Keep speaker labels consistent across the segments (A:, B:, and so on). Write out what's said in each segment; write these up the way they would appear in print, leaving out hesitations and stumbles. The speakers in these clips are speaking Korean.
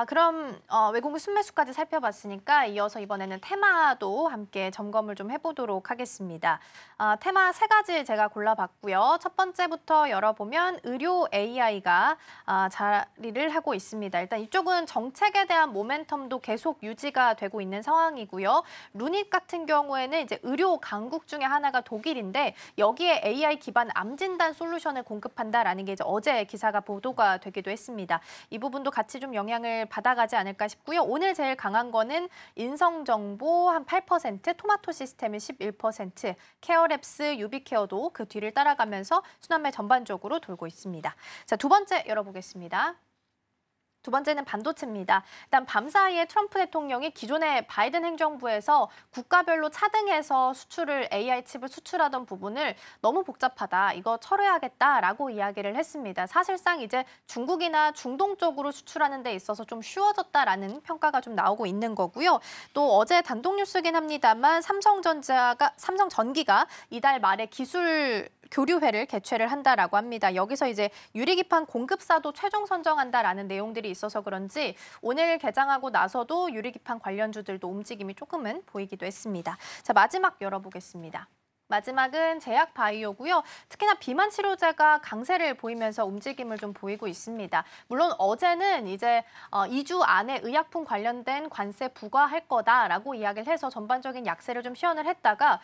A: 그럼 외국인 순매수까지 살펴봤으니까 이어서 이번에는 테마도 함께 점검을 좀 해보도록 하겠습니다. 테마 세 가지 제가 골라봤고요. 첫 번째부터 열어보면 의료 AI가 자리를 하고 있습니다. 일단 이쪽은 정책에 대한 모멘텀도 계속 유지가 되고 있는 상황이고요. 루닛 같은 경우에는 이제 의료 강국 중에 하나가 독일인데 여기에 AI 기반 암 진단 솔루션을 공급한다라는 게 이제 어제 기사가 보도가 되기도 했습니다. 이 부분도 같이 좀 영향을 받아가지 않을까 싶고요. 오늘 제일 강한 거는 인성정보 한 8%, 토마토 시스템은 11%, 케어랩스, 유비케어도 그 뒤를 따라가면서 순환매 전반적으로 돌고 있습니다. 자, 두 번째 열어보겠습니다. 두 번째는 반도체입니다. 일단 밤사이에 트럼프 대통령이 기존의 바이든 행정부에서 국가별로 차등해서 수출을 AI 칩을 수출하던 부분을 너무 복잡하다, 이거 철회하겠다라고 이야기를 했습니다. 사실상 이제 중국이나 중동 쪽으로 수출하는 데 있어서 좀 쉬워졌다라는 평가가 좀 나오고 있는 거고요. 또 어제 단독 뉴스긴 합니다만 삼성전기가 이달 말에 기술 교류회를 개최를 한다라고 합니다. 여기서 이제 유리기판 공급사도 최종 선정한다라는 내용들이 있어서 그런지 오늘 개장하고 나서도 유리기판 관련주들도 움직임이 조금은 보이기도 했습니다. 자, 마지막 열어보겠습니다. 마지막은 제약바이오고요. 특히나 비만 치료제가 강세를 보이면서 움직임을 좀 보이고 있습니다. 물론 어제는 이제 2주 안에 의약품 관련된 관세 부과할 거다라고 이야기를 해서 전반적인 약세를 좀 시연을 했다가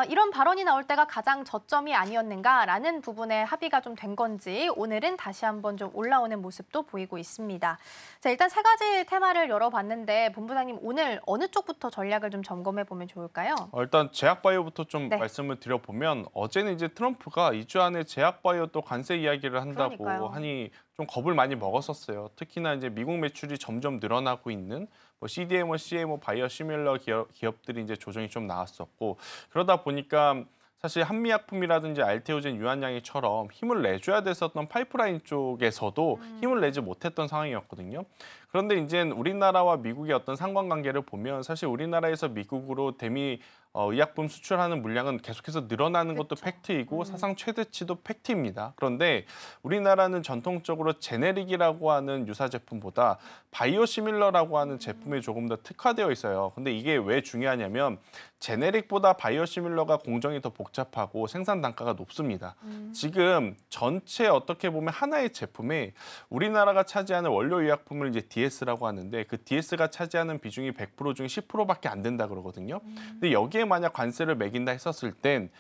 A: 이런 발언이 나올 때가 가장 저점이 아니었는가라는 부분에 합의가 좀 된 건지 오늘은 다시 한번 좀 올라오는 모습도 보이고 있습니다. 자, 일단 세 가지 테마를 열어봤는데 본부장님 오늘 어느 쪽부터 전략을 좀 점검해 보면 좋을까요?
B: 일단 제약바이오부터 좀
A: 네.
B: 말씀을 드려보면 어제는 이제 트럼프가 2주 안에 제약바이오 또 관세 이야기를 한다고
A: 그러니까요.
B: 하니 좀 겁을 많이 먹었었어요. 특히나 이제 미국 매출이 점점 늘어나고 있는 뭐 CDMO, CMO, 바이오 시밀러 기업들이 이제 조정이 좀 나왔었고 그러다 보니까 사실 한미약품이라든지 알테오젠, 유한양이처럼 힘을 내줘야 됐었던 파이프라인 쪽에서도 힘을 내지 못했던 상황이었거든요. 그런데 이제 우리나라와 미국의 어떤 상관관계를 보면 사실 우리나라에서 미국으로 대미 의약품 수출하는 물량은 계속해서 늘어나는 것도
A: 그렇죠.
B: 팩트이고 사상 최대치도 팩트입니다. 그런데 우리나라는 전통적으로 제네릭이라고 하는 유사 제품보다 바이오시밀러라고 하는 제품에 조금 더 특화되어 있어요. 근데 이게 왜 중요하냐면 제네릭보다 바이오시밀러가 공정이 더 복잡하고 생산 단가가 높습니다. 지금 전체 어떻게 보면 하나의 제품에 우리나라가 차지하는 원료 의약품을 이제 DS라고 하는데 그 DS가 차지하는 비중이 100% 중에 10%밖에 안 된다 그러거든요. 근데 여기에 만약 관세를 매긴다 했었을 땐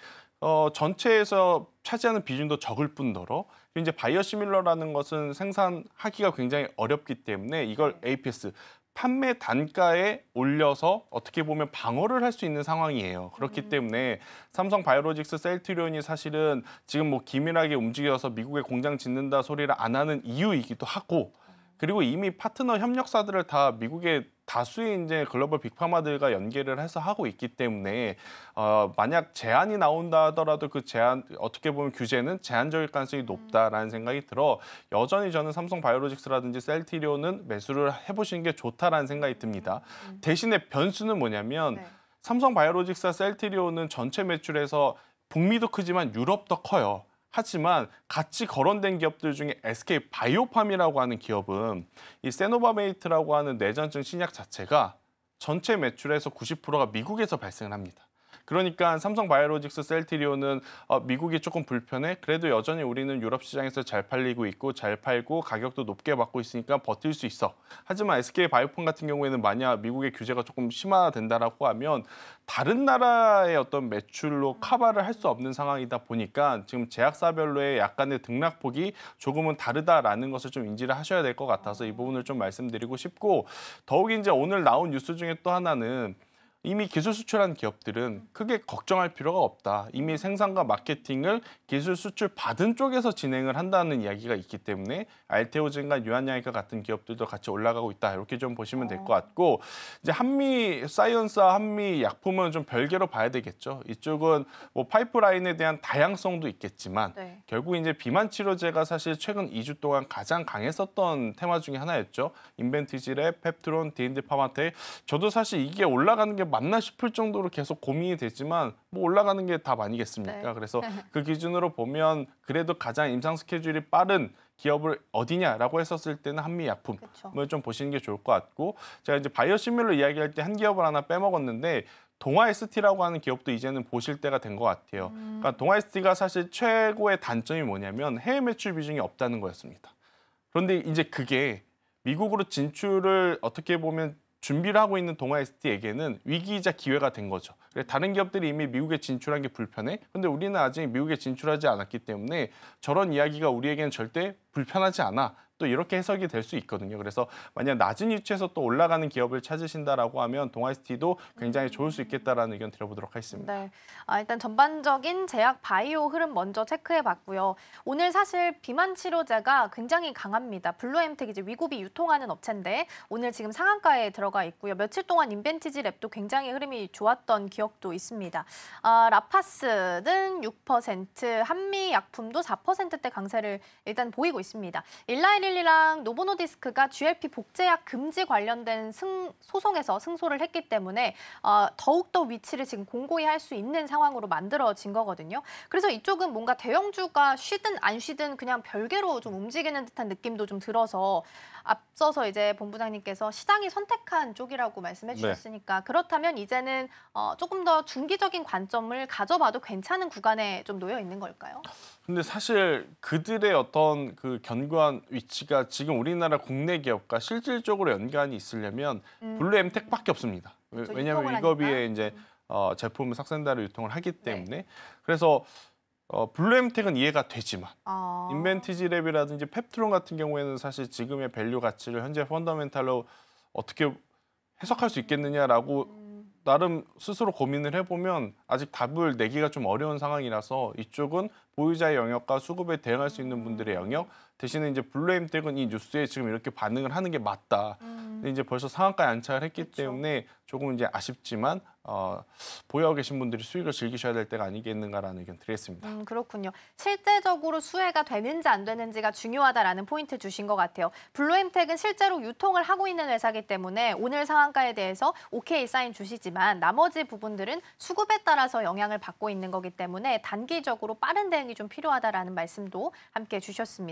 B: 전체에서 차지하는 비중도 적을 뿐더러 이제 바이오시밀러라는 것은 생산하기가 굉장히 어렵기 때문에 이걸 APS 판매 단가에 올려서 어떻게 보면 방어를 할 수 있는 상황이에요. 그렇기 때문에 삼성 바이오로직스 셀트리온이 사실은 지금 뭐 기밀하게 움직여서 미국에 공장 짓는다 소리를 안 하는 이유이기도 하고 그리고 이미 파트너 협력사들을 다 미국의 다수의 이제 글로벌 빅파마들과 연계를 해서 하고 있기 때문에 만약 제한이 나온다 하더라도 그 제한 어떻게 보면 규제는 제한적일 가능성이 높다라는 생각이 들어 여전히 저는 삼성 바이오로직스라든지 셀트리온은 매수를 해보시는 게 좋다라는 생각이 듭니다. 대신에 변수는 뭐냐면
A: 네.
B: 삼성 바이오로직스와 셀트리온은 전체 매출에서 북미도 크지만 유럽도 커요. 하지만 같이 거론된 기업들 중에 SK 바이오팜이라고 하는 기업은 이 세노바메이트라고 하는 뇌전증 신약 자체가 전체 매출에서 90%가 미국에서 발생을 합니다. 그러니까 삼성 바이오로직스 셀트리온은 미국이 조금 불편해. 그래도 여전히 우리는 유럽 시장에서 잘 팔리고 있고 잘 팔고 가격도 높게 받고 있으니까 버틸 수 있어. 하지만 SK 바이오팜 같은 경우에는 만약 미국의 규제가 조금 심화된다라고 하면 다른 나라의 어떤 매출로 커버를 할 수 없는 상황이다 보니까 지금 제약사별로의 약간의 등락폭이 조금은 다르다라는 것을 좀 인지를 하셔야 될 것 같아서 이 부분을 좀 말씀드리고 싶고 더욱이 이제 오늘 나온 뉴스 중에 또 하나는 이미 기술 수출한 기업들은 크게 걱정할 필요가 없다. 이미 생산과 마케팅을 기술 수출 받은 쪽에서 진행을 한다는 이야기가 있기 때문에 알테오젠과 유한양이과 같은 기업들도 같이 올라가고 있다. 이렇게 좀 보시면 될 것 같고 이제 한미 사이언스와 한미 약품은 좀 별개로 봐야 되겠죠. 이쪽은 뭐 파이프라인에 대한 다양성도 있겠지만
A: 네.
B: 결국 이제 비만 치료제가 사실 최근 2주 동안 가장 강했었던 테마 중에 하나였죠. 인벤티지랩, 펩트론, D&D 파마텍. 저도 사실 이게 올라가는 게 맞나 싶을 정도로 계속 고민이 되지만 뭐 올라가는 게 답 아니겠습니까?
A: 네.
B: 그래서 그 기준으로 보면 그래도 가장 임상 스케줄이 빠른 기업을 어디냐라고 했었을 때는 한미약품을
A: 그쵸.
B: 좀 보시는 게 좋을 것 같고 제가 이제 바이오시밀러 이야기할 때 한 기업을 하나 빼먹었는데 동아ST라고 하는 기업도 이제는 보실 때가 된 것 같아요. 그러니까 동아ST가 사실 최고의 단점이 뭐냐면 해외 매출 비중이 없다는 거였습니다. 그런데 이제 그게 미국으로 진출을 어떻게 보면 준비를 하고 있는 동아ST에게는 위기이자 기회가 된 거죠. 그래서 다른 기업들이 이미 미국에 진출한 게 불편해. 근데 우리는 아직 미국에 진출하지 않았기 때문에 저런 이야기가 우리에게는 절대 불편하지 않아. 또 이렇게 해석이 될 수 있거든요. 그래서 만약 낮은 위치에서 또 올라가는 기업을 찾으신다라고 하면 동아ST도 굉장히 좋을 수 있겠다라는 의견 드려보도록 하겠습니다.
A: 네. 일단 전반적인 제약 바이오 흐름 먼저 체크해 봤고요. 오늘 사실 비만 치료제가 굉장히 강합니다. 블루엠텍 이제 위고비 유통하는 업체인데 오늘 지금 상한가에 들어가 있고요. 며칠 동안 인벤티지 랩도 굉장히 흐름이 좋았던 기억도 있습니다. 라파스는 6%, 한미약품도 4%대 강세를 일단 보이고 있습니다. 일라이릴리랑 노보노디스크가 GLP 복제약 금지 관련된 소송에서 승소를 했기 때문에 더욱더 위치를 지금 공고히 할 수 있는 상황으로 만들어진 거거든요. 그래서 이쪽은 뭔가 대형주가 쉬든 안 쉬든 그냥 별개로 좀 움직이는 듯한 느낌도 좀 들어서 앞서서 이제 본부장님께서 시장이 선택한 쪽이라고 말씀해 주셨으니까 그렇다면 이제는 조금 더 중기적인 관점을 가져봐도 괜찮은 구간에 좀 놓여 있는 걸까요?
B: 근데 사실 그들의 어떤 그 견고한 위치가 지금 우리나라 국내 기업과 실질적으로 연관이 있으려면 블루엠텍밖에 없습니다.
A: 그렇죠,
B: 왜냐하면
A: 유통을
B: 위거비에
A: 하니까.
B: 이제 제품을 삭센다로 유통을 하기 때문에 그래서 블루엠텍은 이해가 되지만 인벤티지랩이라든지 펩트론 같은 경우에는 사실 지금의 밸류 가치를 현재 펀더멘탈로 어떻게 해석할 수 있겠느냐라고 나름 스스로 고민을 해보면 아직 답을 내기가 좀 어려운 상황이라서 이쪽은 보유자의 영역과 수급에 대응할 수 있는 분들의 영역 대신에 이제 블루엠텍은 이 뉴스에 지금 이렇게 반응을 하는 게 맞다. 근데 이제 벌써 상한가에 안착을 했기
A: 그쵸.
B: 때문에 조금 이제 아쉽지만 보유하고 계신 분들이 수익을 즐기셔야 될 때가 아니겠는가라는 의견 드리겠습니다.
A: 그렇군요. 실제적으로 수혜가 되는지 안 되는지가 중요하다라는 포인트 주신 것 같아요. 블루엠텍은 실제로 유통을 하고 있는 회사이기 때문에 오늘 상한가에 대해서 오케이 사인 주시지만 나머지 부분들은 수급에 따라서 영향을 받고 있는 거기 때문에 단기적으로 빠른 대응이 좀 필요하다라는 말씀도 함께 주셨습니다.